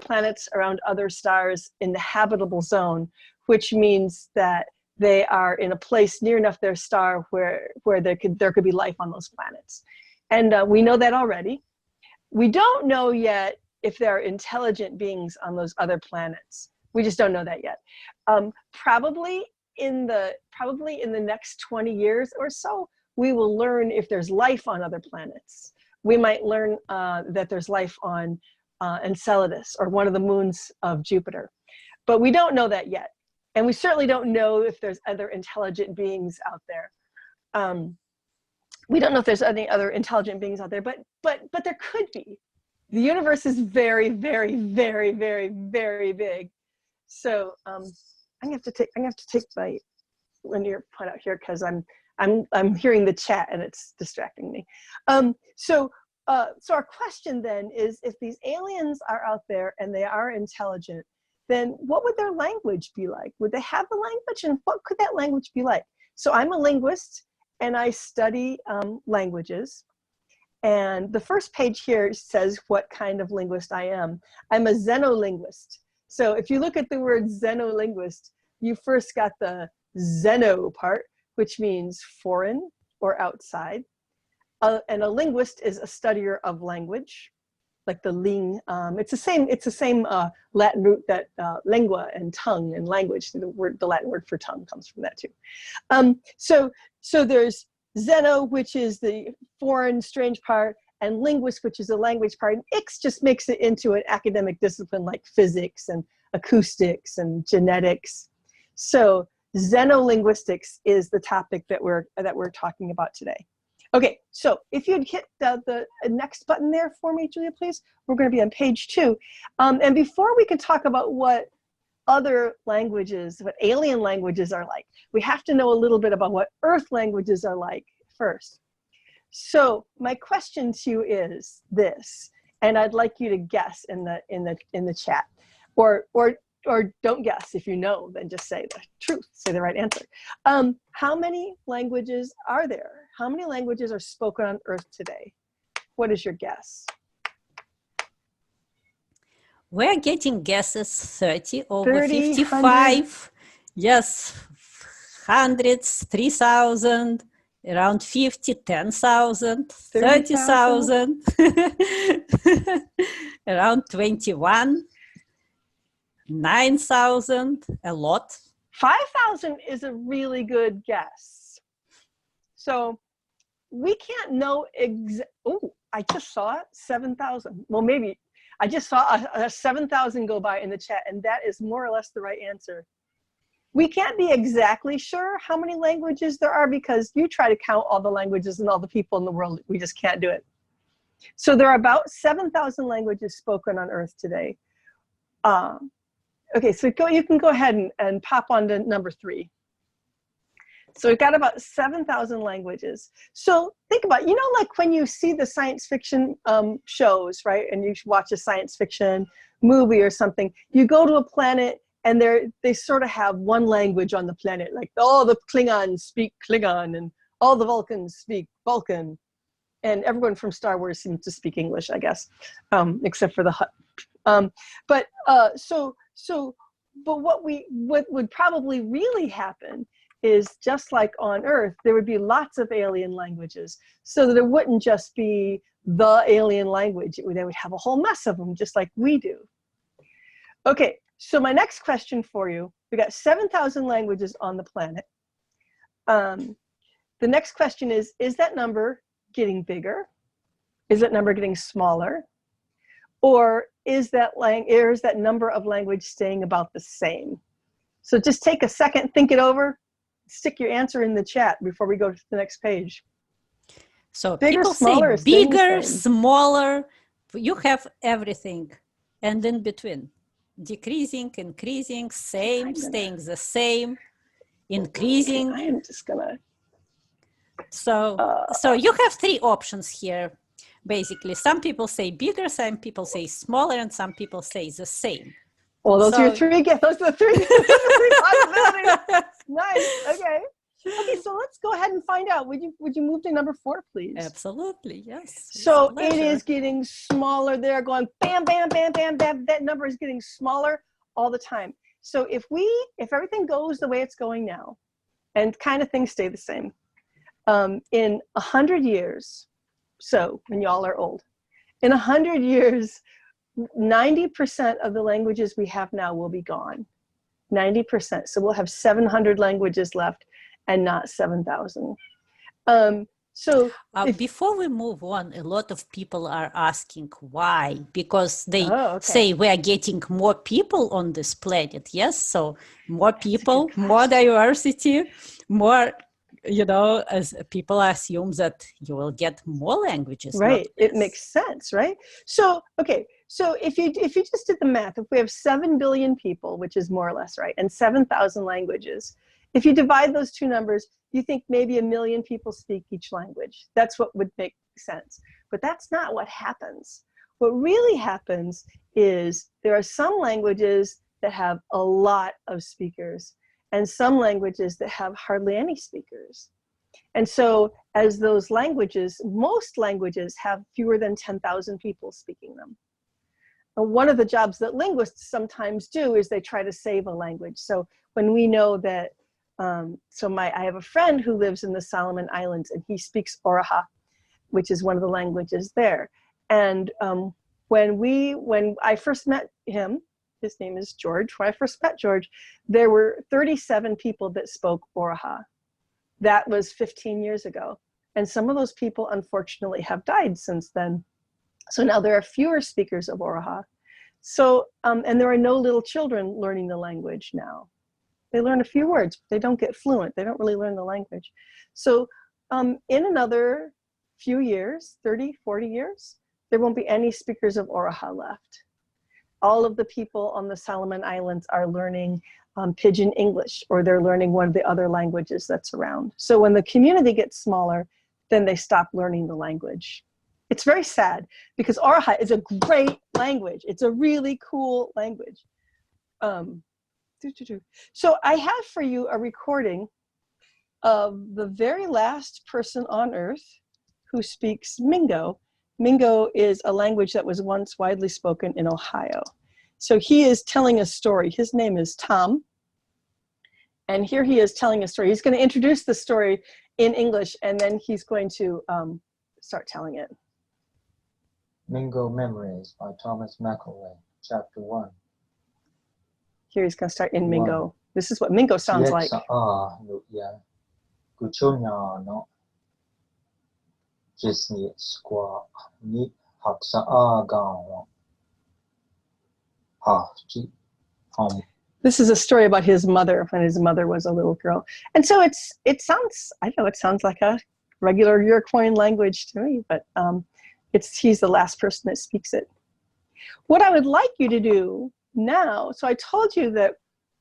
planets around other stars in the habitable zone, which means that they are in a place near enough their star where there could be life on those planets. And we know that already. We don't know yet if there are intelligent beings on those other planets. We just don't know that yet. Probably in the next 20 years or so, we will learn if there's life on other planets. We might learn that there's life on Enceladus, or one of the moons of Jupiter. But we don't know that yet. And we certainly don't know if there's other intelligent beings out there. We don't know if there's any other intelligent beings out there, but there could be. The universe is very, very, very, very, very big. So I'm gonna have to take my linear point out here because I'm hearing the chat and it's distracting me. So our question then is, if these aliens are out there and they are intelligent, then what would their language be like? Would they have a language, and what could that language be like? So I'm a linguist and I study languages. And the first page here says what kind of linguist I am. I'm a xenolinguist. So if you look at the word xenolinguist, you first got the xeno part, which means foreign or outside. And a linguist is a studier of language, like the ling. It's the same Latin root that lingua and tongue and language. The Latin word for tongue comes from that too. So there's xeno, which is the foreign, strange part, and linguist, which is a language part. And X just makes it into an academic discipline like physics and acoustics and genetics. So xenolinguistics is the topic that we're talking about today. Okay, so if you'd hit the next button there for me, Julia, please. We're going to be on page 2. And before we can talk about what other languages, what alien languages are like, we have to know a little bit about what Earth languages are like first. So my question to you is this, and I'd like you to guess in the chat, or don't guess. If you know, then just say the truth, say the right answer. How many languages are there? How many languages are spoken on Earth today? What is your guess? We're getting guesses: 30, over 30, 55. 100. Yes, hundreds, 3,000, around 50, 10,000, 30,000, around 21, 9,000, a lot. 5,000 is a really good guess. So we can't know oh, I just saw 7,000. Well, maybe I just saw a 7,000 go by in the chat, and that is more or less the right answer. We can't be exactly sure how many languages there are, because you try to count all the languages and all the people in the world, we just can't do it. So there are about 7,000 languages spoken on Earth today. Okay, so you can go ahead and pop on to number 3. So we've got about 7,000 languages. So think about, like when you see the science fiction shows, right? And you watch a science fiction movie or something, you go to a planet and they sort of have one language on the planet. Like all the Klingons speak Klingon and all the Vulcans speak Vulcan. And everyone from Star Wars seems to speak English, I guess, except for the Hutt. But what would probably really happen is, just like on Earth, there would be lots of alien languages, so that it wouldn't just be the alien language. They would have a whole mess of them, just like we do. Okay, so my next question for you, we got 7,000 languages on the planet. The next question is that number getting bigger? Is that number getting smaller? Or is that number of language staying about the same? So just take a second, think it over, stick your answer in the chat before we go to the next page. So bigger, people smaller, say bigger, smaller, you have everything. And in between, decreasing, increasing, same, staying the same, increasing. Okay, I am just gonna. So you have 3 options here. Basically, some people say bigger, some people say smaller, and some people say the same. Well, those are your 3 guesses. Those are the 3 possibilities. Nice. Okay. Okay, so let's go ahead and find out. Would you move to number 4, please? Absolutely, yes. So it is getting smaller. They're going bam, bam, bam, bam, bam. That number is getting smaller all the time. So if everything goes the way it's going now, and kind of things stay the same, in 100 years, so when y'all are old, in 100 years, 90% of the languages we have now will be gone. 90%. So we'll have 700 languages left and not 7,000. Before we move on, a lot of people are asking why, because they say we are getting more people on this planet. Yes, so more people, more diversity, more, as people assume that you will get more languages. Right, it makes sense, right? So, okay, so if you just did the math, if we have 7 billion people, which is more or less right, and 7,000 languages, if you divide those two numbers, you think maybe 1 million people speak each language. That's what would make sense. But that's not what happens. What really happens is there are some languages that have a lot of speakers and some languages that have hardly any speakers. And so as those languages, most languages have fewer than 10,000 people speaking them. And one of the jobs that linguists sometimes do is they try to save a language. So when we know that I have a friend who lives in the Solomon Islands and he speaks Oroha, which is one of the languages there. And when I first met him, his name is George. When I first met George, there were 37 people that spoke Oroha. That was 15 years ago. And some of those people, unfortunately, have died since then. So now there are fewer speakers of Oroha. So, and there are no little children learning the language now. They learn a few words, but they don't get fluent. They don't really learn the language. So in another few years, 30, 40 years, there won't be any speakers of Oroha left. All of the people on the Solomon Islands are learning Pidgin English, or they're learning one of the other languages that's around. So when the community gets smaller, then they stop learning the language. It's very sad because Oroha is a great language. It's a really cool language. So I have for you a recording of the very last person on Earth who speaks Mingo. Mingo is a language that was once widely spoken in Ohio. So he is telling a story. His name is Tom. And here he is telling a story. He's going to introduce the story in English, and then he's going to start telling it. Mingo Memories by Thomas McElway, Chapter 1. Here he's going to start in Mingo. This is what Mingo sounds like. This is a story about his mother when his mother was a little girl. And so it sounds, I know it sounds like a regular Iroquoian language to me, but he's the last person that speaks it. What I would like you to do now, so I told you that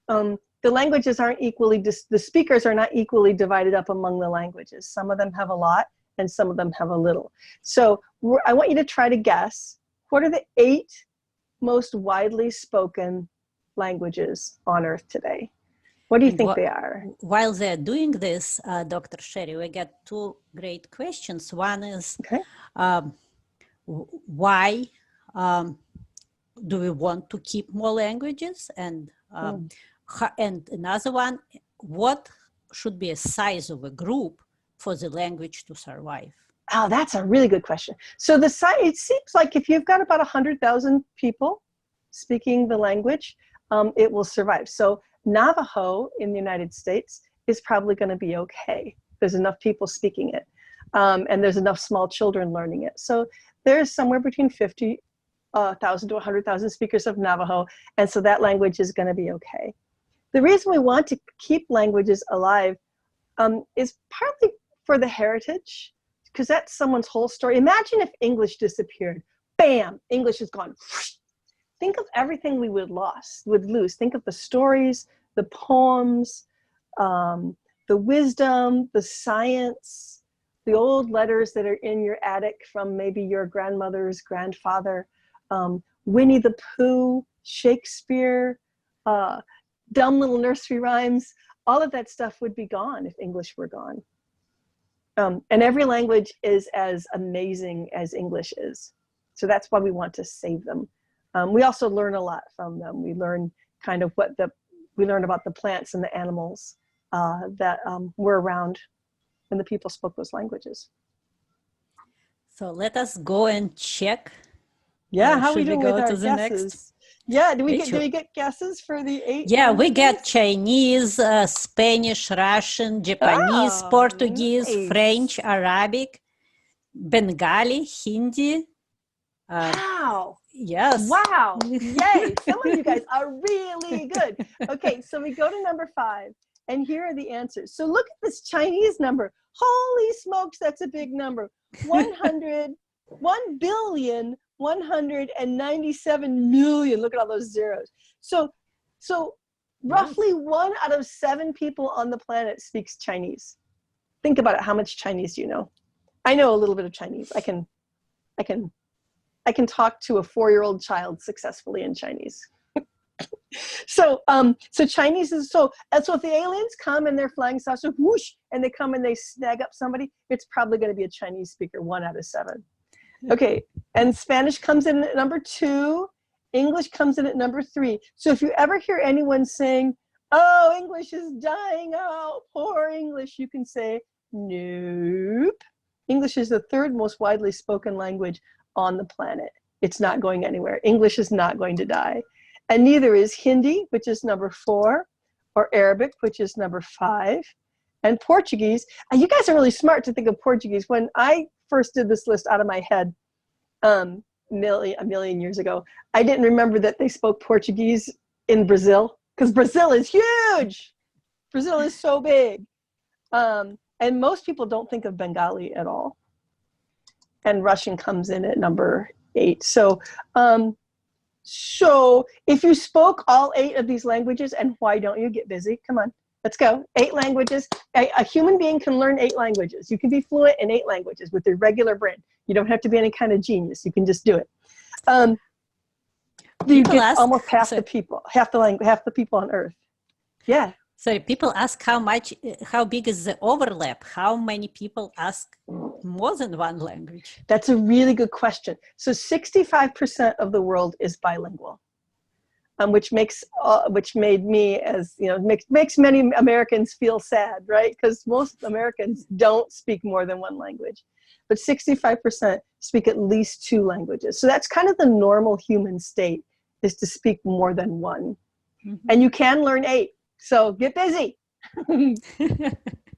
the languages aren't equally, the speakers are not equally divided up among the languages. Some of them have a lot and some of them have a little. So I want you to try to guess, what are the 8 most widely spoken languages on Earth today? What do you think they are? While they're doing this, Dr. Sheri, we get 2 great questions. One is, why do we want to keep more languages? And another one, what should be a size of a group for the language to survive? Oh, that's a really good question. So the size, it seems like if you've got about 100,000 people speaking the language, it will survive. So Navajo in the United States is probably going to be okay. There's enough people speaking it, and there's enough small children learning it. So there's somewhere between 50,000 to 100,000 speakers of Navajo, and so that language is going to be okay. The reason we want to keep languages alive is partly for the heritage, because that's someone's whole story. Imagine if English disappeared. Bam! English is gone. Think of everything we would lose. Think of the stories, the poems, the wisdom, the science, the old letters that are in your attic from maybe your grandmother's grandfather, Winnie the Pooh, Shakespeare, dumb little nursery rhymes. all of that stuff would be gone if English were gone. And every language is as amazing as English is. So that's why we want to save them. We also learn a lot from them. We learn kind of we learn about the plants and the animals that were around when the people spoke those languages. So let us go and check. Yeah, how are we Should we doing go with our to the guesses? next? Yeah, do we get guesses for the 8 Yeah, we languages? get Chinese, Spanish, Russian, Japanese, Oh, Portuguese, nice. French, Arabic, Bengali, Hindi. Wow. Yes. Wow. Yay. Some of you guys are really good. Okay, so we go to number 5, and here are the answers. So look at this Chinese number. Holy smokes, that's a big number. 1,197,000,000. Look at all those zeros. So roughly 1 out of 7 people on the planet speaks Chinese. Think about it. How much Chinese do you know? I know a little bit of Chinese. I can talk to a 4-year-old child successfully in Chinese. So Chinese is so if the aliens come and they're flying saucer, whoosh, and they come and they snag up somebody, it's probably going to be a Chinese speaker, 1 out of 7. Okay, and Spanish comes in at number 2. English comes in at number 3. So if you ever hear anyone saying, "Oh, English is dying out, poor English," you can say, "Nope. English is the 3rd most widely spoken language on the planet. It's not going anywhere. English is not going to die." And neither is Hindi, which is number 4, or Arabic, which is number 5, and Portuguese. And you guys are really smart to think of Portuguese. When I first did this list out of my head a million years ago, I didn't remember that they spoke Portuguese in Brazil, because Brazil is huge. Brazil is so big. And most people don't think of Bengali at all. And Russian comes in at number 8. So if you spoke all 8 of these languages, and why don't you get busy? Come on, let's go. 8 languages. A human being can learn 8 languages. You can be fluent in 8 languages with your regular brain. You don't have to be any kind of genius. You can just do it. You get almost half the people, half the people on Earth. Yeah. Sorry, people ask how big is the overlap? How many people ask more than one language? That's a really good question. So 65% of the world is bilingual, which made me, as you know, makes many Americans feel sad, right? Because most Americans don't speak more than one language, but 65% speak at least 2 languages. So that's kind of the normal human state, is to speak more than one. Mm-hmm. And you can learn 8. So get busy.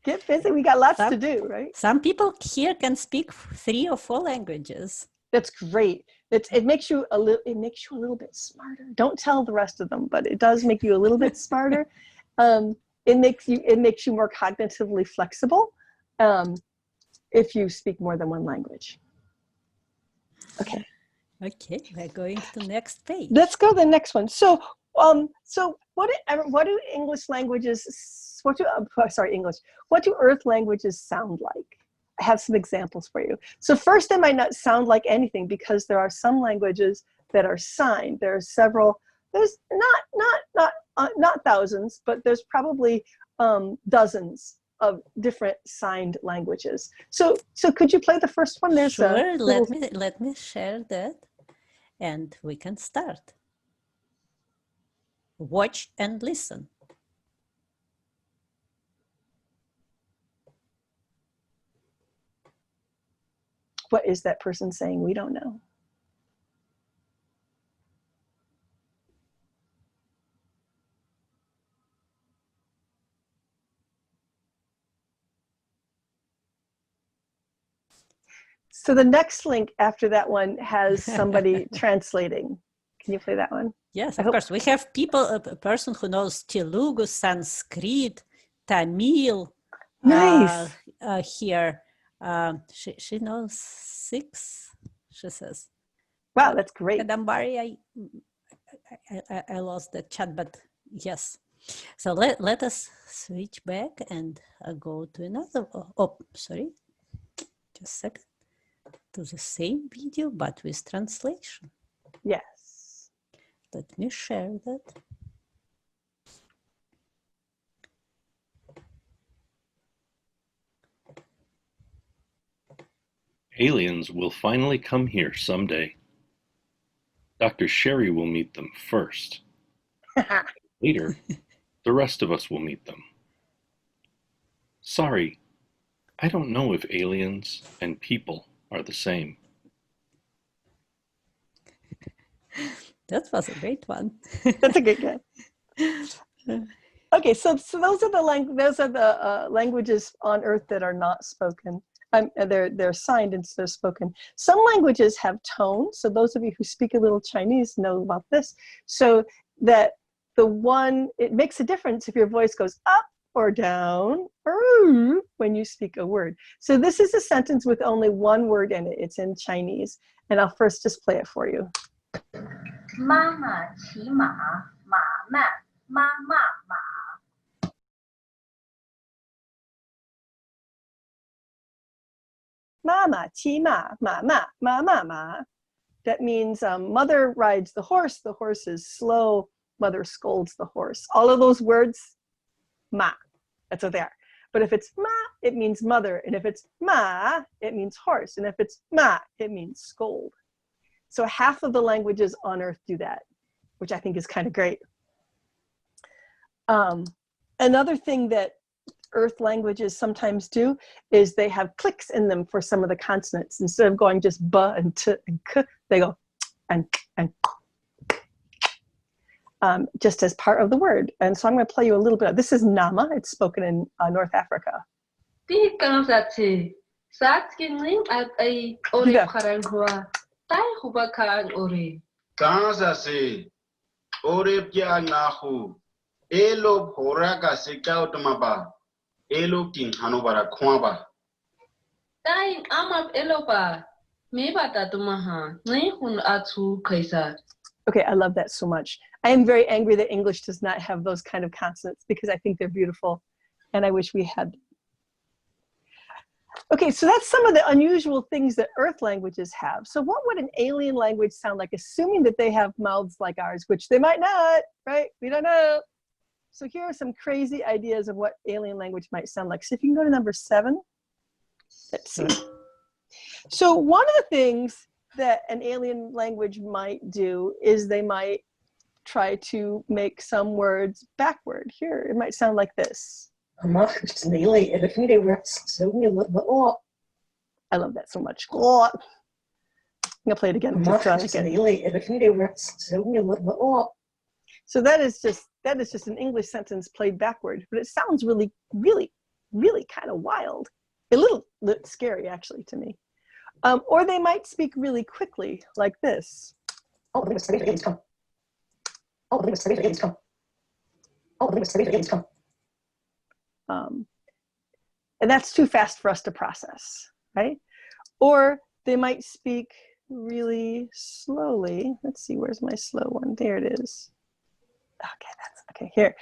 Get busy. We got lots to do, right? Some people here can speak 3 or 4 languages. That's great. It makes you a little bit smarter. Don't tell the rest of them, but it does make you a little bit smarter. It makes you more cognitively flexible if you speak more than one language. Okay. Okay, we're going to the next page. Let's go to the next one. So what do English languages? What do Earth languages sound like? I have some examples for you. So first, they might not sound like anything because there are some languages that are signed. There are several. There's not thousands, but there's probably dozens of different signed languages. So could you play the first one? There's sure. Let me share that, and we can start. Watch and listen. What is that person saying? We don't know. So the next link after that one has somebody translating. Can you play that one? Yes, of course. We have a person who knows Telugu, Sanskrit, Tamil. Nice. Here. She knows 6, she says. Wow, that's great. Kadambari, I lost the chat, but yes. So let us switch back and go to another. Oh, sorry. Just a second. To the same video, but with translation. Yes. Let me share that. Aliens will finally come here someday. Dr. Sheri will meet them first. Later, the rest of us will meet them. Sorry, I don't know if aliens and people are the same. That was a great one. That's a good guy. Okay, so those are the languages on Earth that are not spoken. They're signed instead of spoken. Some languages have tone. So those of you who speak a little Chinese know about this. So that it makes a difference if your voice goes up or down or when you speak a word. So this is a sentence with only one word in it. It's in Chinese. And I'll first just play it for you. 妈妈骑马，马慢，妈妈马。Mama, chi ma, mama, mama, ma. That means mother rides the horse is slow, mother scolds the horse. All of those words, ma, that's what they are. But if it's ma, it means mother. And if it's ma, it means horse. And if it's ma, it means scold. So half of the languages on Earth do that, which I think is kind of great. Another thing that Earth languages sometimes do is they have clicks in them for some of the consonants. Instead of going just ba and t and k, they go and just as part of the word. And so I'm going to play you a little bit. This is Nama. It's spoken in North Africa. Okay, I love that so much. I am very angry that English does not have those kind of consonants because I think they're beautiful and I wish we had. Okay, so that's some of the unusual things that Earth languages have. So what would an alien language sound like, assuming that they have mouths like ours, which they might not, right? We don't know. So here are some crazy ideas of what alien language might sound like. So if you can go to number 7. Let's see. So one of the things that an alien language might do is they might try to make some words backward. Here, it might sound like this. I love that so much. I'm gonna play it again. So that is just an English sentence played backward, but it sounds really, really, really kind of wild. A little scary, actually, to me. Or they might speak really quickly, like this. And that's too fast for us to process, right? Or they might speak really slowly. Let's see, where's my slow one? There it is. Okay, that's okay. Here,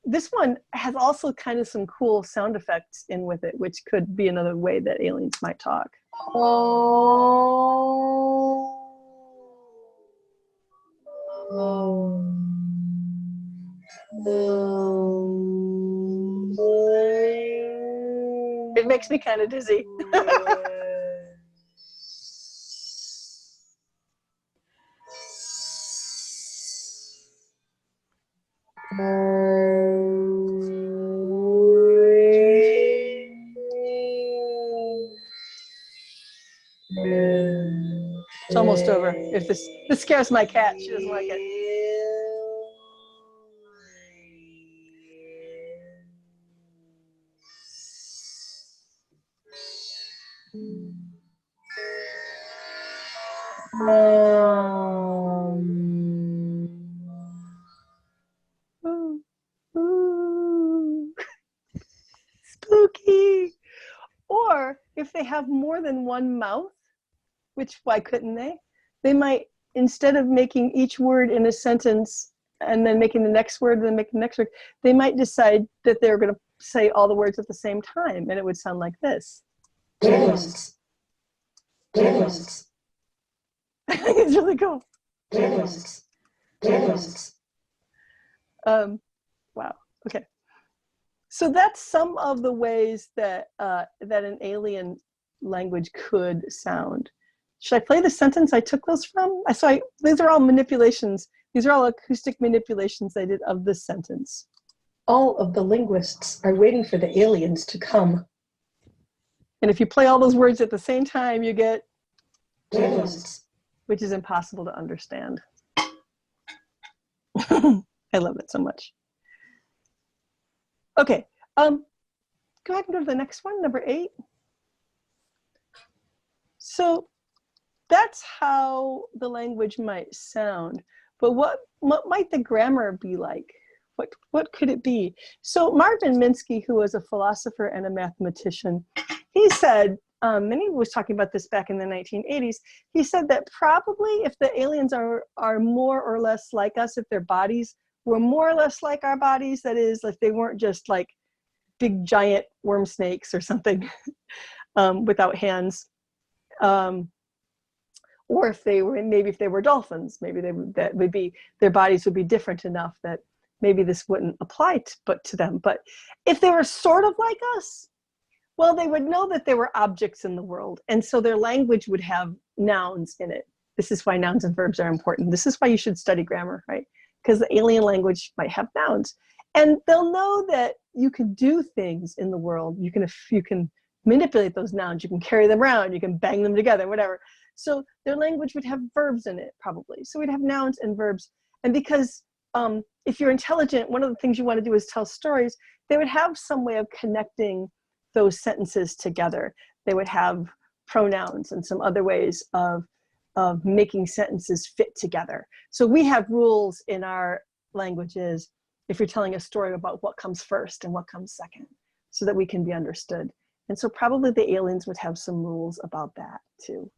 this one has also kind of some cool sound effects in with it, which could be another way that aliens might talk. It makes me kind of dizzy. It's almost over. If this scares my cat, she doesn't like it. Spooky. Or if they have more than one mouth, which why couldn't they? They might, instead of making each word in a sentence and then making the next word and then making the next word, they might decide that they're going to say all the words at the same time, and it would sound like this. It's really cool. Wow. Okay. So that's some of the ways that that an alien language could sound. Should I play the sentence I took those from? These are all manipulations. These are all acoustic manipulations I did of this sentence. All of the linguists are waiting for the aliens to come. And if you play all those words at the same time, you get linguists, which is impossible to understand. I love it so much. Okay, go ahead and go to the next one, number 8. So that's how the language might sound, but what might the grammar be like? What could it be? So Marvin Minsky, who was a philosopher and a mathematician, he said, and he was talking about this back in the 1980s, he said that probably if the aliens are more or less like us, if their bodies were more or less like our bodies, that is, if they weren't just like big giant worm snakes or something without hands, or if they were dolphins, maybe their bodies would be different enough that maybe this wouldn't apply to them. But if they were sort of like us, well, they would know that there were objects in the world, and so their language would have nouns in it. This is why nouns and verbs are important. This is why you should study grammar, right? Because the alien language might have nouns, and they'll know that you can do things in the world. You can manipulate those nouns. You can carry them around. You can bang them together, whatever. So their language would have verbs in it, probably. So we'd have nouns and verbs. And because if you're intelligent, one of the things you want to do is tell stories. They would have some way of connecting those sentences together. They would have pronouns and some other ways of making sentences fit together. So we have rules in our languages if you're telling a story about what comes first and what comes second, so that we can be understood. And so probably the aliens would have some rules about that too.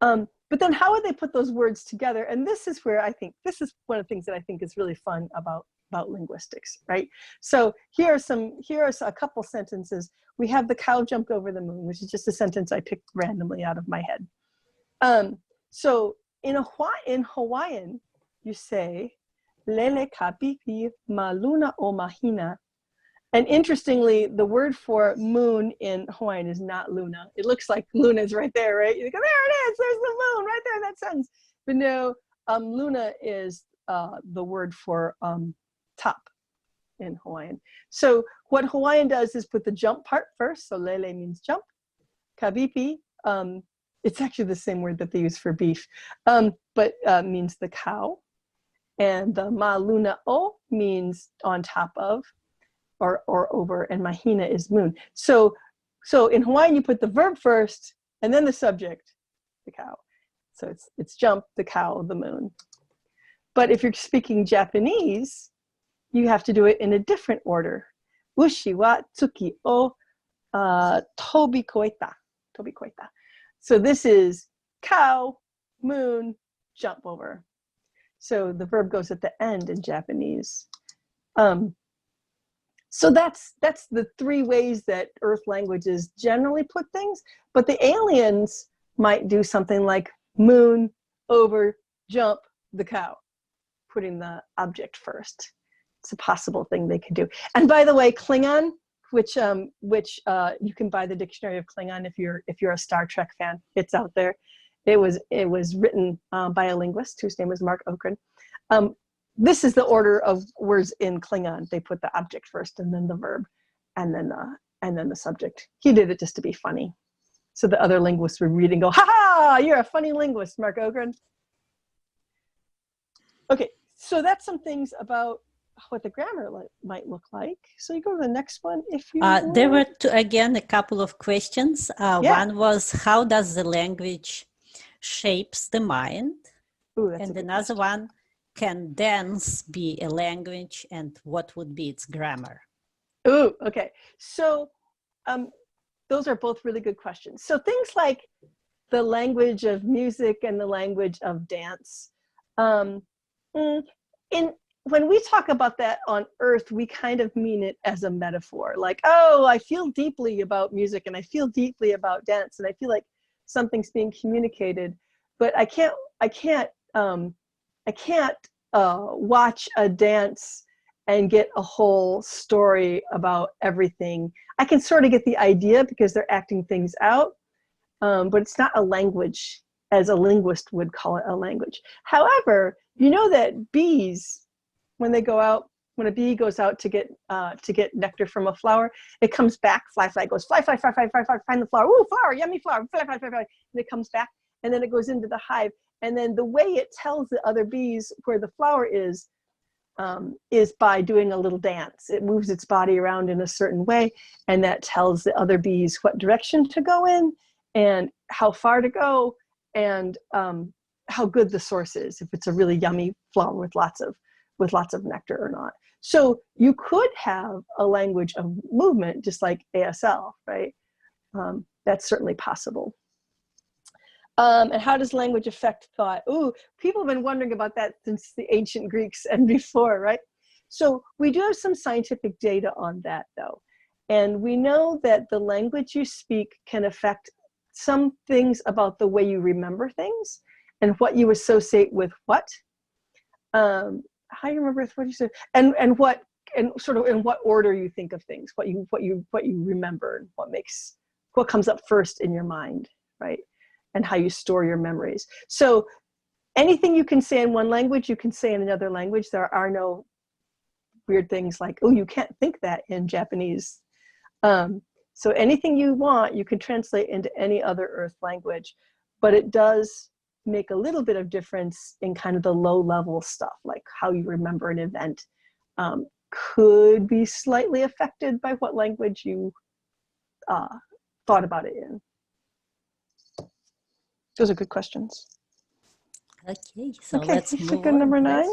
But then how would they put those words together? And this is where I think, this is one of the things that I think is really fun about linguistics, right? So here are a couple sentences. We have the cow jumped over the moon, which is just a sentence I picked randomly out of my head. So in Hawaiian, you say, Lele kapipi ma luna o mahina. And interestingly, the word for moon in Hawaiian is not luna. It looks like luna is right there, right? You go, there it is, there's the moon right there in that sentence. But no, luna is the word for top in Hawaiian. So what Hawaiian does is put the jump part first. So lele means jump. Kabipi, it's actually the same word that they use for beef, but means the cow. And the ma luna o means on top of, or over, and mahina is moon. So in Hawaiian, you put the verb first, and then the subject, the cow. So it's jump, the cow, the moon. But if you're speaking Japanese, you have to do it in a different order. Ushi wa tsuki o tobikoeta. So this is cow, moon, jump over. So the verb goes at the end in Japanese. So that's the 3 ways that Earth languages generally put things, but the aliens might do something like moon, over, jump, the cow, putting the object first. It's a possible thing they could do. And by the way, Klingon, which you can buy the dictionary of Klingon if you're a Star Trek fan, it's out there. It was written by a linguist whose name was Mark Okren. This is the order of words in Klingon. They put the object first, and then the verb, and then the subject. He did it just to be funny, so the other linguists would read and go, "Ha ha! You're a funny linguist, Mark Ogren." Okay, so that's some things about what the grammar might look like. So you go to the next one if you. There were again a couple of questions. One was, how does the language shapes the mind? Ooh, and another one, can dance be a language, and what would be its grammar? Ooh, okay. So those are both really good questions. So things like the language of music and the language of dance. When we talk about that on Earth, we kind of mean it as a metaphor. Like, oh, I feel deeply about music, and I feel deeply about dance, and I feel like something's being communicated, but I can't watch a dance and get a whole story about everything. I can sort of get the idea because they're acting things out, but it's not a language as a linguist would call it a language. However, you know that bees, when they go out, when a bee goes out to get nectar from a flower, it comes back, fly, goes fly, find the flower, ooh, flower, yummy flower, fly, and it comes back, and then it goes into the hive, and then the way it tells the other bees where the flower is by doing a little dance. It moves its body around in a certain way, and that tells the other bees what direction to go in, and how far to go, and how good the source is, if it's a really yummy flower with lots of nectar or not. So you could have a language of movement, just like ASL, right? That's certainly possible. And how does language affect thought? Ooh, people have been wondering about that since the ancient Greeks and before, right? So we do have some scientific data on that, though. And we know that the language you speak can affect some things about the way you remember things and what you associate with what. How you remember what you said, and sort of in what order you think of things, what you remember, what comes up first in your mind, right? And how you store your memories. So anything you can say in one language, you can say in another language. There are no weird things like, oh, you can't think that in Japanese. So anything you want, you can translate into any other Earth language, but it does make a little bit of difference in kind of the low level stuff, like how you remember an event could be slightly affected by what language you thought about it in. Those are good questions. Okay, so okay, let's move on. Number on. 9.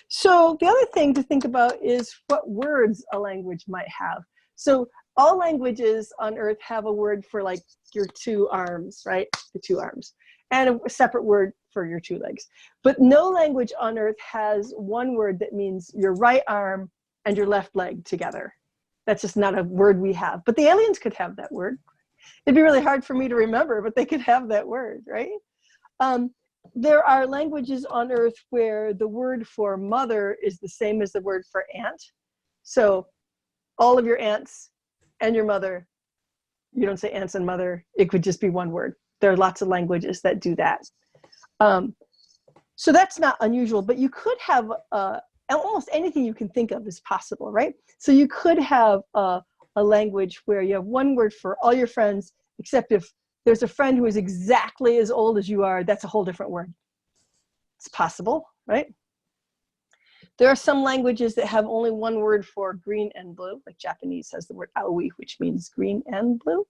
So the other thing to think about is what words a language might have. So all languages on Earth have a word for like your 2 arms, right? The 2 arms. And a separate word for your 2 legs. But no language on Earth has one word that means your right arm and your left leg together. That's just not a word we have. But the aliens could have that word. It'd be really hard for me to remember, but they could have that word, right? There are languages on Earth where the word for mother is the same as the word for aunt. So all of your aunts and your mother, you don't say aunts and mother, it could just be one word. There are lots of languages that do that. So that's not unusual, but you could have almost anything you can think of is possible, right? So you could have a language where you have one word for all your friends, except if there's a friend who is exactly as old as you are, that's a whole different word. It's possible, right? There are some languages that have only one word for green and blue, like Japanese has the word aoi, which means green and blue.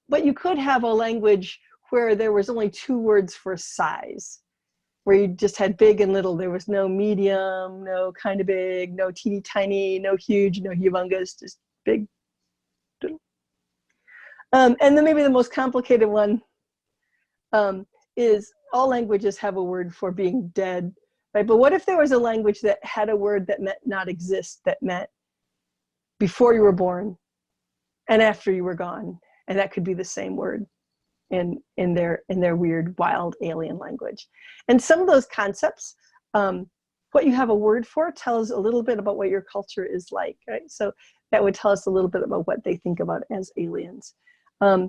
But you could have a language where there was only 2 words for size, where you just had big and little. There was no medium, no kind of big, no teeny tiny, no huge, no humongous, just big. And then maybe the most complicated one is all languages have a word for being dead, right? But what if there was a language that had a word that meant not exist, that meant before you were born and after you were gone? And that could be the same word in their weird, wild alien language. And some of those concepts, what you have a word for tells a little bit about what your culture is like, right? So that would tell us a little bit about what they think about as aliens.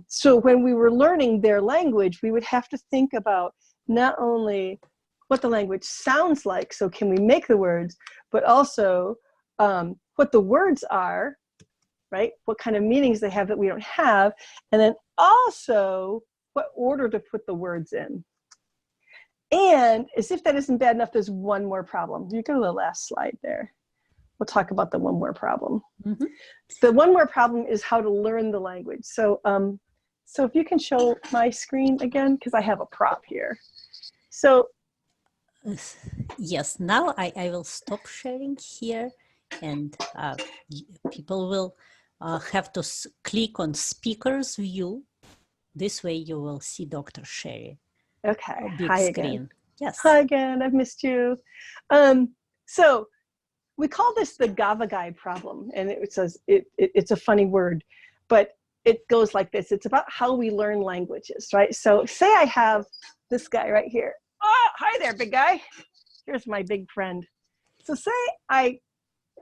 So when we were learning their language, we would have to think about not only what the language sounds like, so can we make the words, but also what the words are, right? What kind of meanings they have that we don't have, and then also what order to put the words in. And as if that isn't bad enough, there's one more problem. You go to the last slide there. We'll talk about the one more problem. Mm-hmm. The one more problem is how to learn the language. So, so if you can show my screen again, because I have a prop here. So, yes, now I will stop sharing here, and people will have to click on speakers view. This way you will see Dr. Sheri. Okay. Big Hi screen. Again. Yes. Hi again. I've missed you. So we call this the Gavagai problem, and it says it's a funny word, but it goes like this. It's about how we learn languages, right? So say I have this guy right here. Oh, hi there, big guy. Here's my big friend. So say I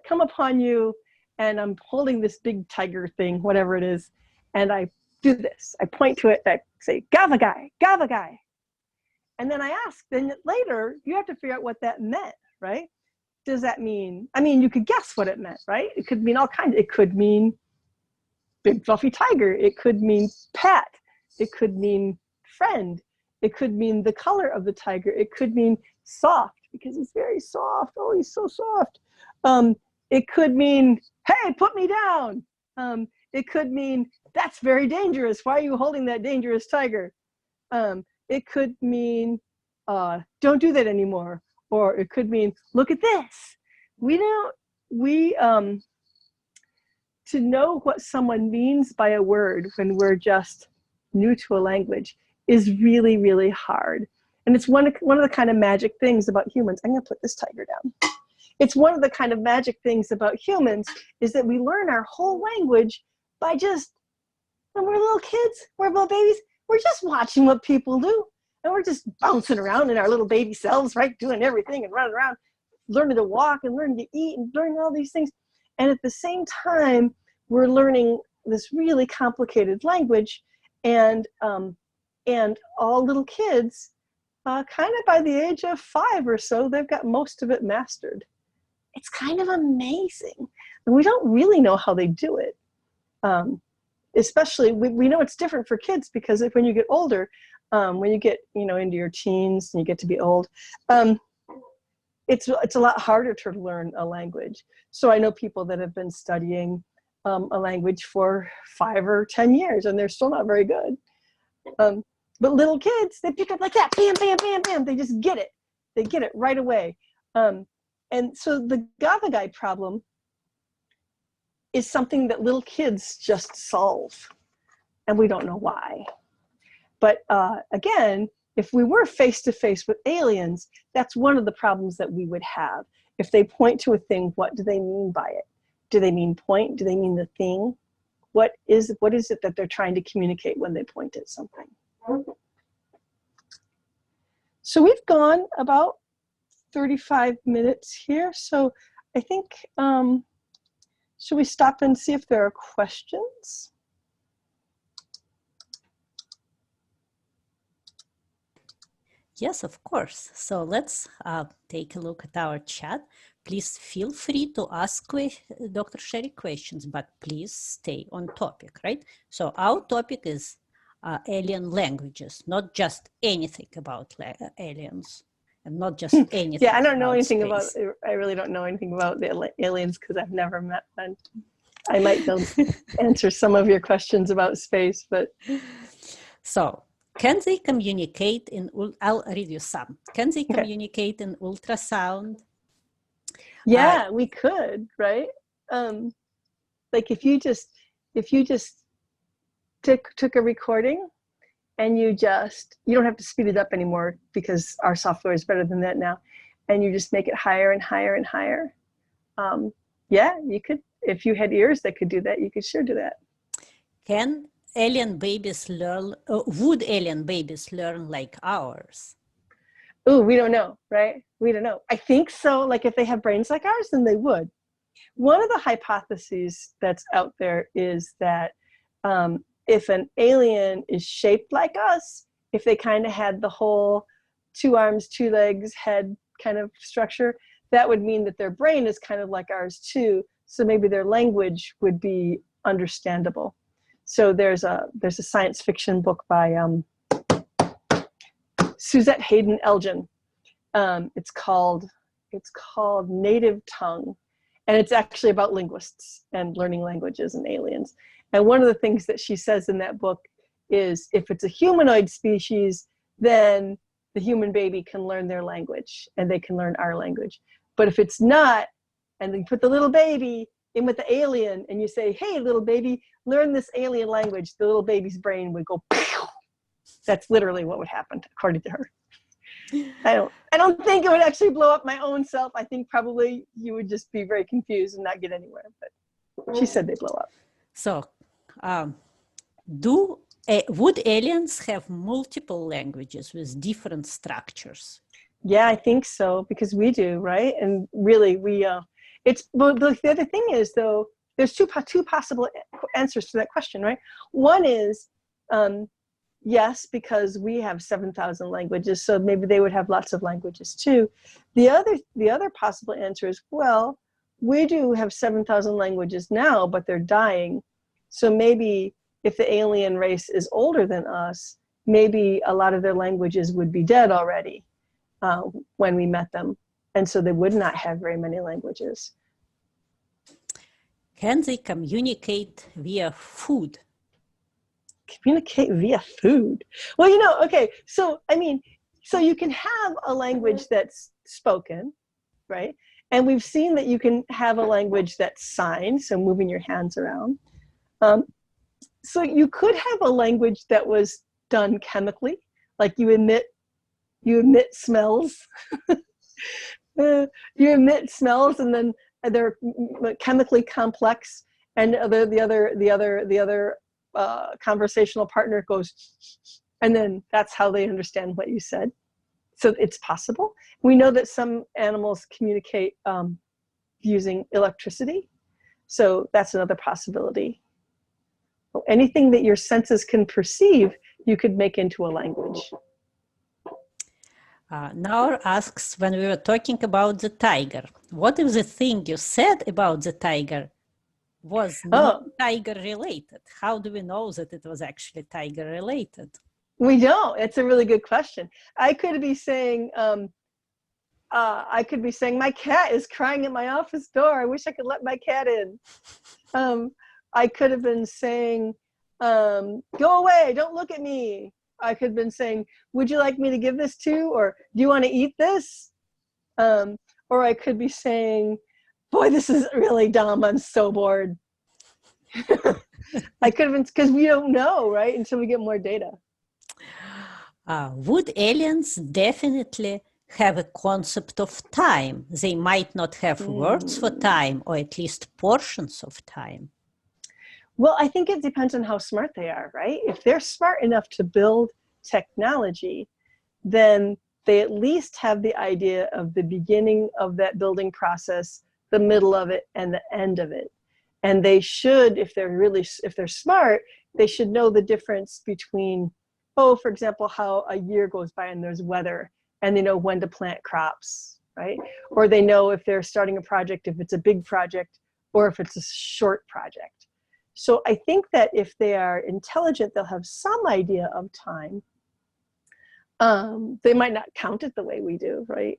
come upon you and I'm holding this big tiger thing, whatever it is, and I do this. I point to it, I say, Gavagai, Gavagai. And then I ask, then later, you have to figure out what that meant, right? Does that mean, I mean, you could guess what it meant, right? It could mean all kinds. It could mean big fluffy tiger. It could mean pet. It could mean friend. It could mean the color of the tiger. It could mean soft, because he's very soft. Oh, he's so soft. It could mean, hey, put me down. It could mean, that's very dangerous. Why are you holding that dangerous tiger? It could mean, don't do that anymore. Or it could mean, look at this. To know what someone means by a word when we're just new to a language is really, really hard. And it's one of the kind of magic things about humans. I'm gonna put this tiger down. It's one of the kind of magic things about humans is that we learn our whole language by just, when we're little kids, we're little babies, we're just watching what people do. And we're just bouncing around in our little baby selves, right? Doing everything and running around, learning to walk and learning to eat and learning all these things. And at the same time, we're learning this really complicated language. And all little kids, kind of by the age of 5 or so, they've got most of it mastered. It's kind of amazing. And we don't really know how they do it. Especially, we know it's different for kids because when you get older, when you get into your teens and you get to be old, it's a lot harder to learn a language. So I know people that have been studying a language for 5 or 10 years and they're still not very good. But little kids, they pick up like that, bam, bam, bam, bam. They just get it. They get it right away. And so the Gavagai problem is something that little kids just solve, and we don't know why. But again, if we were face-to-face with aliens, that's one of the problems that we would have. If they point to a thing, what do they mean by it? Do they mean point? Do they mean the thing? What is it that they're trying to communicate when they point at something? So we've gone about 35 minutes here. So I think, should we stop and see if there are questions? Yes, of course. So let's take a look at our chat. Please feel free to ask Dr. Sheri questions, but please stay on topic, right? So our topic is alien languages, not just anything about aliens, and not just anything. Yeah, I don't know anything space. about, I really don't know anything about the aliens because I've never met one. I might be able to answer some of your questions about space, but. So, can they communicate in, I'll read you some. Can they communicate in ultrasound? Yeah, we could, right? Like if you just took a recording and you don't have to speed it up anymore because our software is better than that now. And you just make it higher and higher and higher. Yeah, you could, if you had ears that could do that, you could sure do that. Can alien babies learn, would alien babies learn like ours? Oh, we don't know, right? We don't know. I think so. Like if they have brains like ours, then they would. One of the hypotheses that's out there is that if an alien is shaped like us, if they kind of had the whole 2 arms, 2 legs, head kind of structure, that would mean that their brain is kind of like ours too. So maybe their language would be understandable. So there's a science fiction book by Suzette Hayden Elgin. It's called Native Tongue, and it's actually about linguists and learning languages and aliens. And one of the things that she says in that book is if it's a humanoid species, then the human baby can learn their language and they can learn our language. But if it's not, and then put the little baby in with the alien and you say, hey, little baby, learn this alien language, the little baby's brain would go, pew! That's literally what would happen, according to her. I don't think it would actually blow up my own self. I think probably you would just be very confused and not get anywhere, but she said they blow up. So, would aliens have multiple languages with different structures? Yeah, I think so, because we do, right? And really, it's, well, the other thing is, though, there's two possible answers to that question, right? One is, yes, because we have 7,000 languages, so maybe they would have lots of languages too. The other possible answer is, well, we do have 7,000 languages now, but they're dying. So maybe if the alien race is older than us, maybe a lot of their languages would be dead already when we met them. And so they would not have very many languages. Can they communicate via food? Communicate via food? Well, okay, so you can have a language that's spoken, right? And we've seen that you can have a language that's signed, so moving your hands around. So you could have a language that was done chemically, like you emit smells. You emit smells, and then they're chemically complex, and the other conversational partner goes, and then that's how they understand what you said. So it's possible. We know that some animals communicate using electricity, so that's another possibility. Anything that your senses can perceive, you could make into a language. Now asks, when we were talking about the tiger, what if the thing you said about the tiger was not tiger related? How do we know that it was actually tiger related? We don't. It's a really good question. I could be saying, my cat is crying at my office door. I wish I could let my cat in. I could have been saying, go away, don't look at me. I could have been saying, would you like me to give this to, or do you want to eat this? Or I could be saying, boy, this is really dumb, I'm so bored. I could have been, because we don't know, right, until we get more data. Would aliens definitely have a concept of time? They might not have words for time, or at least portions of time. Well, I think it depends on how smart they are, right? If they're smart enough to build technology, then they at least have the idea of the beginning of that building process, the middle of it, and the end of it. And they should, if they're smart, they should know the difference between, for example, how a year goes by and there's weather, and they know when to plant crops, right? Or they know if they're starting a project, if it's a big project or if it's a short project. So I think that if they are intelligent, they'll have some idea of time. They might not count it the way we do, right?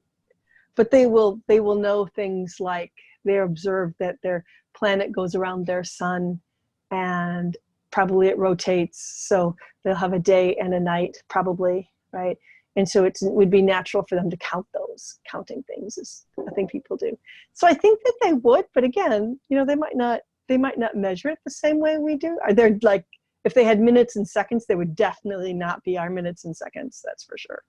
But they will know things like they observe that their planet goes around their sun, and probably it rotates. So they'll have a day and a night, probably, right? And so it would be natural for them to count those. Counting things is a thing people do. So I think that they would, but again, they might not measure it the same way we do. They're like, if they had minutes and seconds, they would definitely not be our minutes and seconds, that's for sure.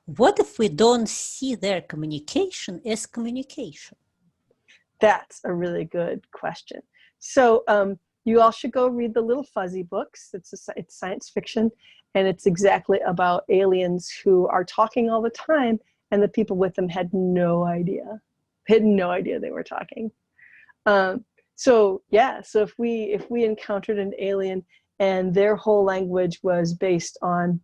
What if we don't see their communication as communication? That's a really good question. So you all should go read the Little Fuzzy books. It's science fiction, and it's exactly about aliens who are talking all the time, and the people with them had no idea. Had no idea they were talking. So if we encountered an alien and their whole language was based on,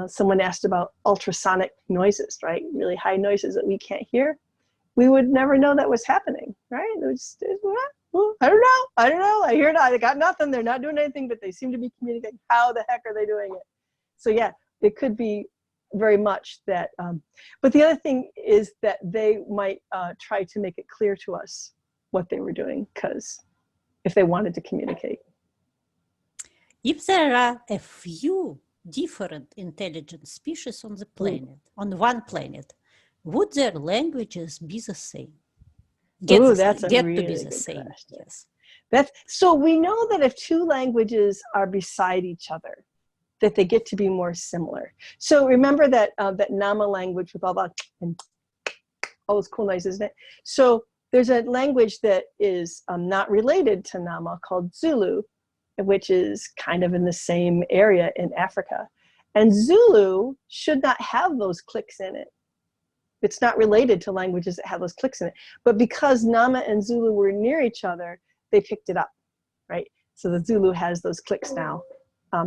someone asked about ultrasonic noises, right? Really high noises that we can't hear, we would never know that was happening, right? It was I don't know. I hear it. I got nothing. They're not doing anything, but they seem to be communicating. How the heck are they doing it? So yeah, it could be very much that. But the other thing is that they might try to make it clear to us what they were doing, because if they wanted to communicate. If there are a few different intelligent species on the planet, on one planet, would their languages be the same? Get to be the same. Yes. So we know that if two languages are beside each other, that they get to be more similar. So remember that that Nama language with all those cool noises, isn't it? So there's a language that is not related to Nama called Zulu, which is kind of in the same area in Africa. And Zulu should not have those clicks in it. It's not related to languages that have those clicks in it. But because Nama and Zulu were near each other, they picked it up, right? So the Zulu has those clicks now,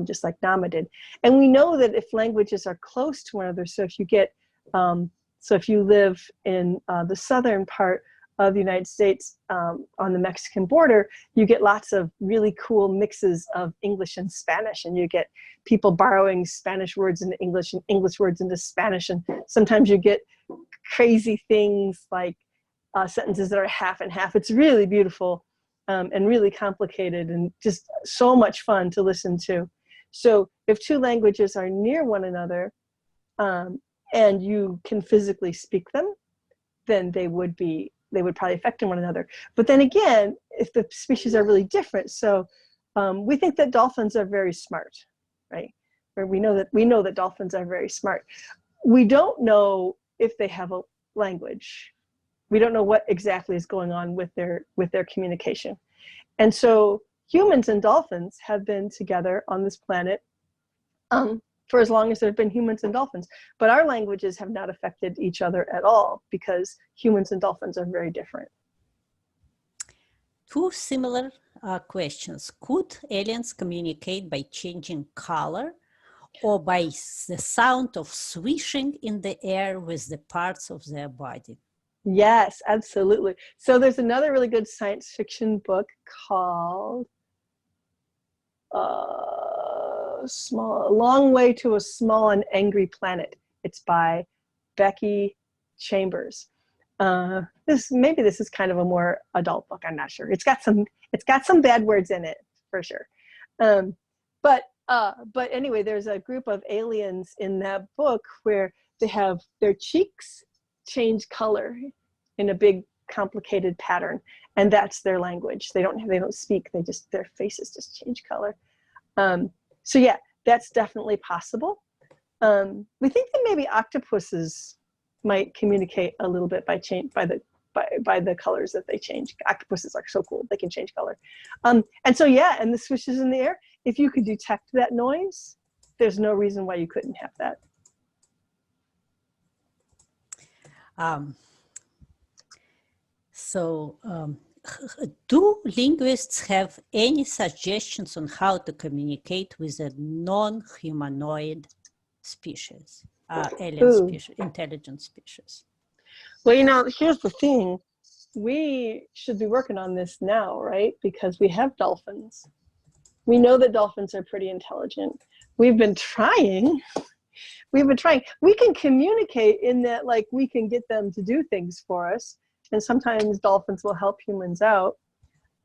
just like Nama did. And we know that if languages are close to one another, so if you get, so if you live in the southern part of the United States on the Mexican border, you get lots of really cool mixes of English and Spanish, and you get people borrowing Spanish words into English and English words into Spanish, and sometimes you get crazy things like sentences that are half and half. It's really beautiful and really complicated and just so much fun to listen to. So if two languages are near one another and you can physically speak them, then they would probably affect one another. But then again, if the species are really different, so we think that dolphins are very smart, right? Or we know that dolphins are very smart. We don't know if they have a language. We don't know what exactly is going on with their communication. And so humans and dolphins have been together on this planet for as long as there have been humans and dolphins. But our languages have not affected each other at all because humans and dolphins are very different. Two similar questions. Could aliens communicate by changing color or by the sound of swishing in the air with the parts of their body? Yes, absolutely. So there's another really good science fiction book called Long Way to a Small and Angry Planet. It's by Becky Chambers. Maybe this is kind of a more adult book. I'm not sure. It's got some bad words in it for sure. But anyway, there's a group of aliens in that book where they have their cheeks change color in a big complicated pattern, and that's their language. They don't speak. Their faces just change color. So yeah, that's definitely possible. We think that maybe octopuses might communicate a little bit by the colors that they change. Octopuses are so cool; they can change color. And so yeah, and the swishes in the air. If you could detect that noise, there's no reason why you couldn't have that. Do linguists have any suggestions on how to communicate with a non-humanoid species, alien species, intelligent species? Well, here's the thing. We should be working on this now, right? Because we have dolphins. We know that dolphins are pretty intelligent. We've been trying. We can communicate in that, like, we can get them to do things for us. And sometimes dolphins will help humans out.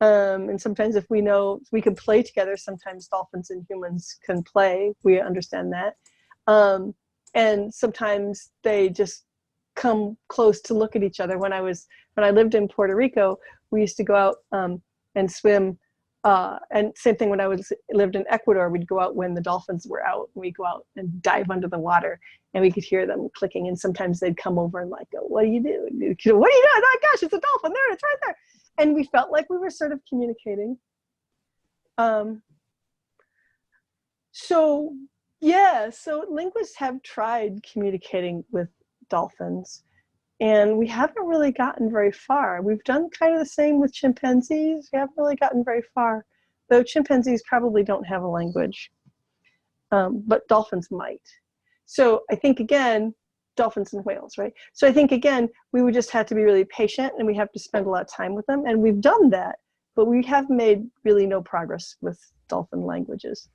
And sometimes if we know we can play together, sometimes dolphins and humans can play. We understand that. And sometimes they just come close to look at each other. When I lived in Puerto Rico, we used to go out and swim. And same thing when I lived in Ecuador, we'd go out when the dolphins were out. We'd go out and dive under the water, and we could hear them clicking. And sometimes they'd come over and like, go, "What do you do? What are you doing? Oh gosh, it's a dolphin there! It's right there!" And we felt like we were sort of communicating. So linguists have tried communicating with dolphins, and we haven't really gotten very far. We've done kind of the same with chimpanzees. We haven't really gotten very far, though chimpanzees probably don't have a language, but dolphins might. So I think, again, dolphins and whales, right? So I think, again, we would just have to be really patient, and we have to spend a lot of time with them. And we've done that, but we have made really no progress with dolphin languages.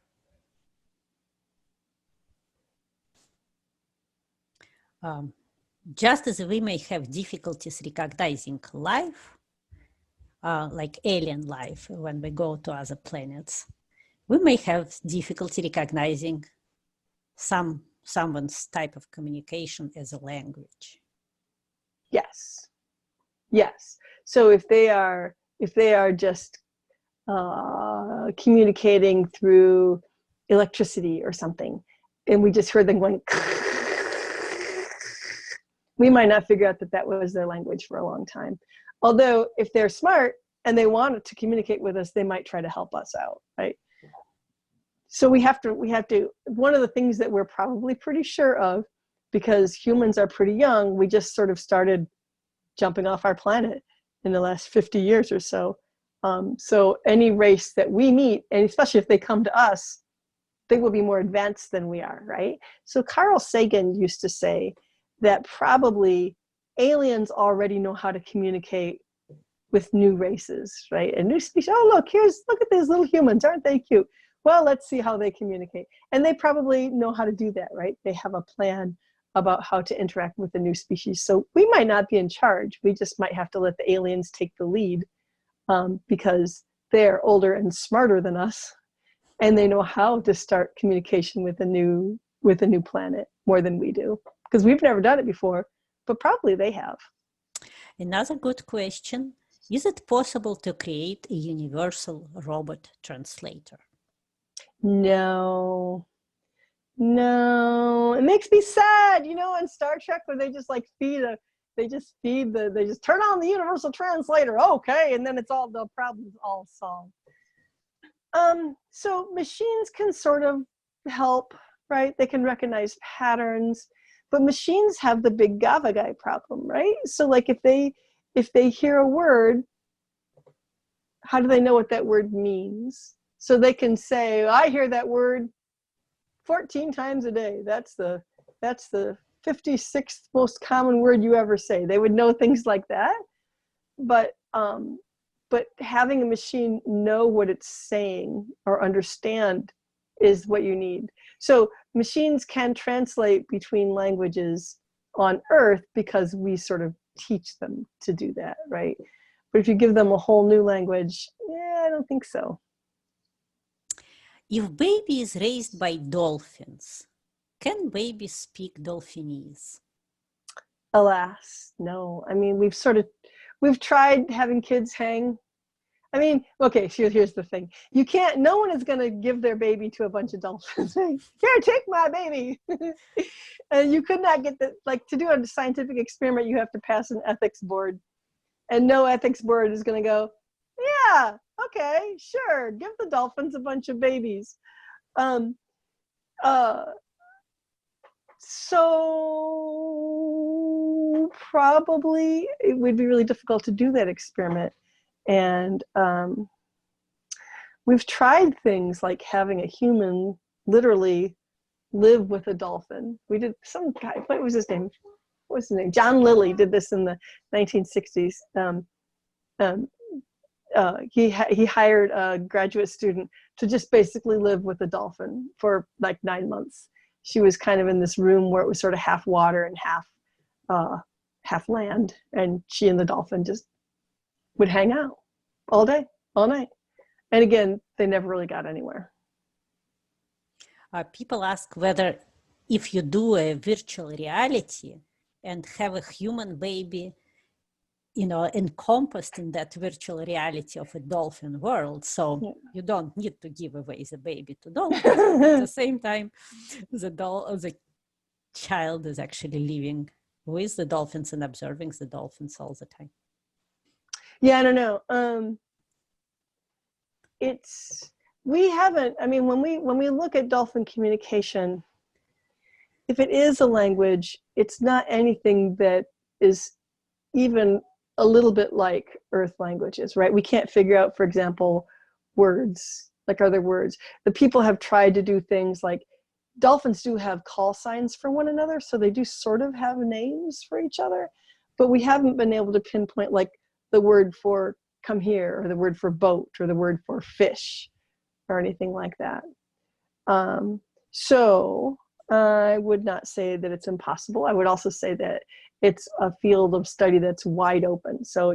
Just as we may have difficulties recognizing life, like alien life, when we go to other planets, we may have difficulty recognizing someone's type of communication as a language. Yes. So if they are just communicating through electricity or something, and we just heard them going, we might not figure out that was their language for a long time. Although if they're smart and they want to communicate with us, they might try to help us out, right? So we have to, one of the things that we're probably pretty sure of, because humans are pretty young, we just sort of started jumping off our planet in the last 50 years or so. So any race that we meet, and especially if they come to us, they will be more advanced than we are, right? So Carl Sagan used to say that probably aliens already know how to communicate with new races, right? A new species. Oh, look at these little humans, aren't they cute? Well, let's see how they communicate. And they probably know how to do that, right? They have a plan about how to interact with the new species. So we might not be in charge. We just might have to let the aliens take the lead, because they're older and smarter than us, and they know how to start communication with a new planet more than we do, because we've never done it before, but probably they have. Another good question: is it possible to create a universal robot translator? No, it makes me sad, in Star Trek, where they just like they just turn on the universal translator, okay, and then the problem's all solved. So machines can sort of help, right? They can recognize patterns, but machines have the big Gavagai problem, right? So like if they hear a word, how do they know what that word means? So they can say, I hear that word 14 times a day. That's the 56th most common word you ever say. They would know things like that, but having a machine know what it's saying or understand is what you need. So machines can translate between languages on Earth because we sort of teach them to do that, right? But if you give them a whole new language, I don't think so. If baby is raised by dolphins, can babies speak Dolphinese? Alas, no. I mean, we've tried having kids hang. I mean, okay, here's the thing. No one is going to give their baby to a bunch of dolphins. Here, take my baby. And you could not get to do a scientific experiment, you have to pass an ethics board. And no ethics board is going to go, yeah, okay, sure, give the dolphins a bunch of babies. So probably it would be really difficult to do that experiment. And we've tried things like having a human literally live with a dolphin. We did, some guy, what was his name? John Lilly did this in the 1960s. He hired a graduate student to just basically live with a dolphin for like 9 months. She was kind of in this room where it was sort of half water and half land, and she and the dolphin just would hang out all day, all night. And again, they never really got anywhere. People ask whether if you do a virtual reality and have a human baby, encompassed in that virtual reality of a dolphin world. So you don't need to give away the baby to dolphins. At the same time, the child is actually living with the dolphins and observing the dolphins all the time. Yeah, I don't know. When we look at dolphin communication, if it is a language, it's not anything that is even a little bit like Earth languages, right? We can't figure out, for example, words. Like, are there words? The people have tried to do things like, dolphins do have call signs for one another, so they do sort of have names for each other, but we haven't been able to pinpoint like the word for come here, or the word for boat, or the word for fish, or anything like that. So I would not say that it's impossible. I would also say that it's a field of study that's wide open. So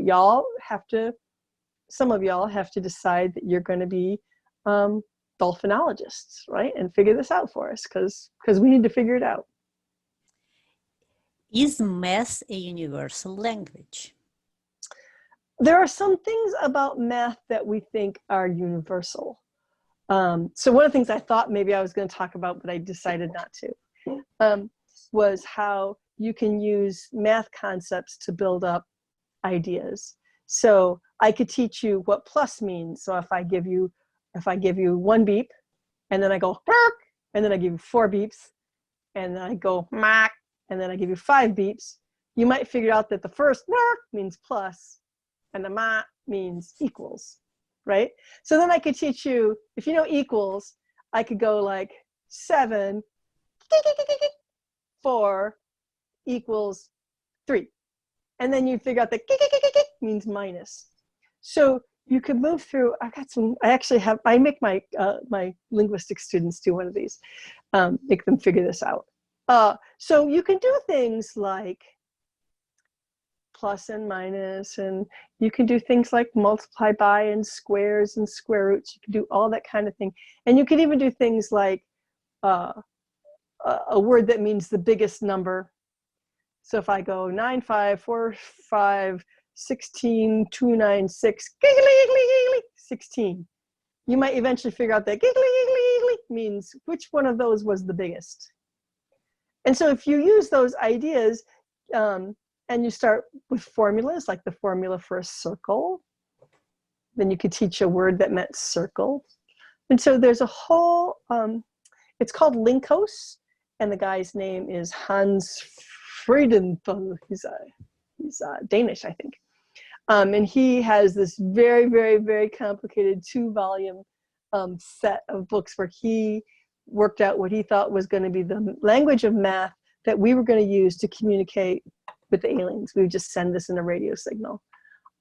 some of y'all have to decide that you're going to be dolphinologists, right? And figure this out for us, because we need to figure it out. Is math a universal language? There are some things about math that we think are universal. So one of the things I thought maybe I was going to talk about, but I decided not to, was how you can use math concepts to build up ideas. So I could teach you what plus means. So if I give you one beep, and then I go, bark, and then I give you 4 beeps, and then I go, mack, and then I give you 5 beeps, you might figure out that the first bark means plus, and the ma means equals, right? So then I could teach you, if you know equals, I could go like 7, 4 equals 3. And then you figure out that means minus. So you could move through, I make my my linguistic students do one of these, make them figure this out. So you can do things like plus and minus, and you can do things like multiply by and squares and square roots. You can do all that kind of thing. And you can even do things like a word that means the biggest number. So if I go 9, 5, 4, 5, 16, 2, 9, 6, 16, you might eventually figure out that means which one of those was the biggest. And so if you use those ideas, and you start with formulas, like the formula for a circle, then you could teach a word that meant circle. And so there's a whole, it's called Linkos, and the guy's name is Hans Friedenthal. He's Danish, I think. And he has this very, very, very complicated 2-volume set of books where he worked out what he thought was going to be the language of math that we were going to use to communicate with the aliens. We would just send this in a radio signal.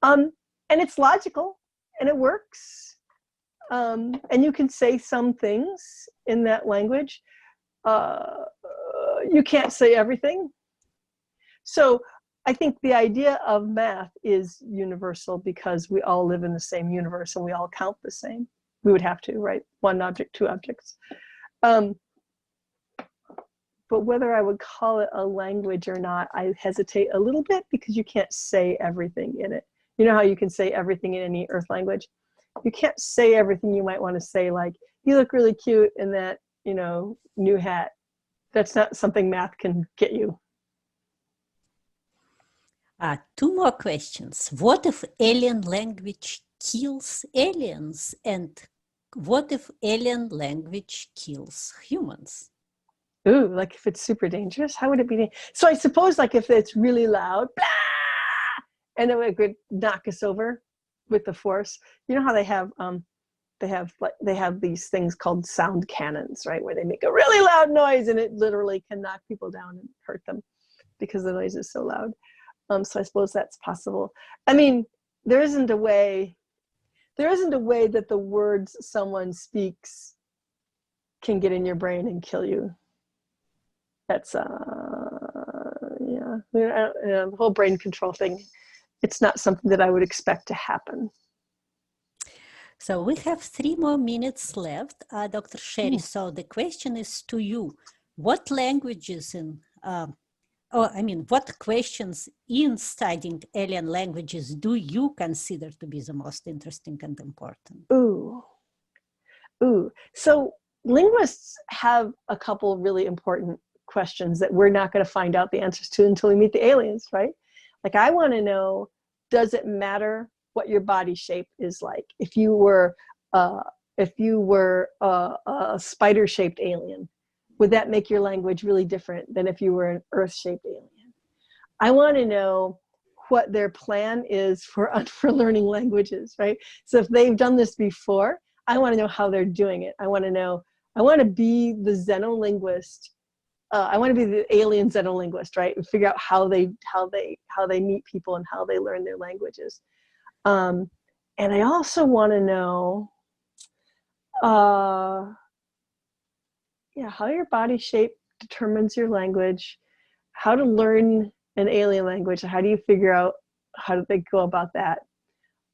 And it's logical, and it works. And you can say some things in that language. You can't say everything. So I think the idea of math is universal because we all live in the same universe and we all count the same. We would have to, right? 1 object, 2 objects. But whether I would call it a language or not, I hesitate a little bit because you can't say everything in it. You know how you can say everything in any Earth language? You can't say everything you might want to say, like, you look really cute in that, you know, new hat. That's not something math can get you. 2 more questions. What if alien language kills aliens? And what if alien language kills humans? Ooh, like if it's super dangerous, how would it be? So I suppose like if it's really loud, blah, and it would knock us over with the force. You know how they have these things called sound cannons, right? Where they make a really loud noise and it literally can knock people down and hurt them because the noise is so loud. So I suppose that's possible. I mean, there isn't a way that the words someone speaks can get in your brain and kill you. That's the whole brain control thing. It's not something that I would expect to happen. So we have 3 more minutes left, Dr. Sheri. So the question is to you: what languages what questions in studying alien languages do you consider to be the most interesting and important? So linguists have a couple really important questions that we're not going to find out the answers to until we meet the aliens, right? Like, I want to know, does it matter what your body shape is like? If you were a spider-shaped alien, would that make your language really different than if you were an Earth-shaped alien? I want to know what their plan is for learning languages, right? So if they've done this before, I want to know how they're doing it. I want to be the xenolinguist. I want to be the alien xenolinguist, right? And figure out how they meet people and how they learn their languages. And I also want to know, how your body shape determines your language, how to learn an alien language, how do you figure out how do they go about that?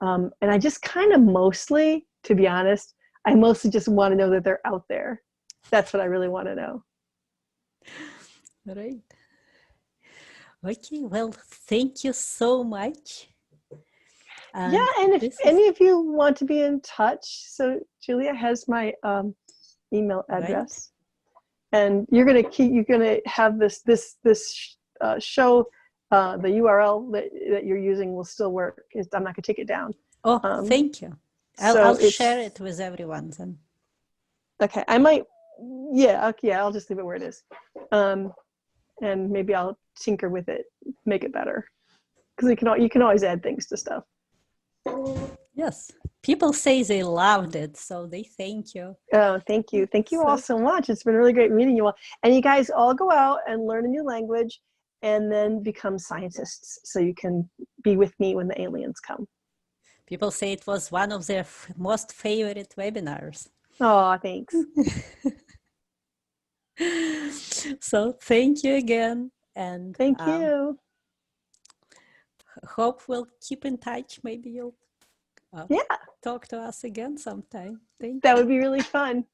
And I just kind of mostly, to be honest, I mostly just want to know that they're out there. That's what I really want to know. Right. Okay, well, thank you so much. And if any of you want to be in touch, so Julia has my email address, and you're gonna have this show. The URL that you're using will still work. I'm not gonna take it down. Oh, thank you. I'll share it with everyone then. Okay, I might. Yeah, okay, yeah, I'll just leave it where it is, and maybe I'll tinker with it, make it better, because you can always add things to stuff. Yes, people say they loved it, so they thank you. Oh, thank you all so much. It's been really great meeting you all, and you guys all go out and learn a new language, and then become scientists, so you can be with me when the aliens come. People say it was one of their most favorite webinars. Oh, thanks. So thank you again, and Thank you. Hope we'll keep in touch. Maybe you'll talk to us again sometime. That would be really fun.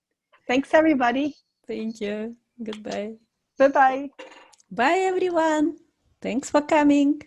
Thanks, everybody. Thank you. Goodbye. Bye-bye. Bye, everyone. Thanks for coming.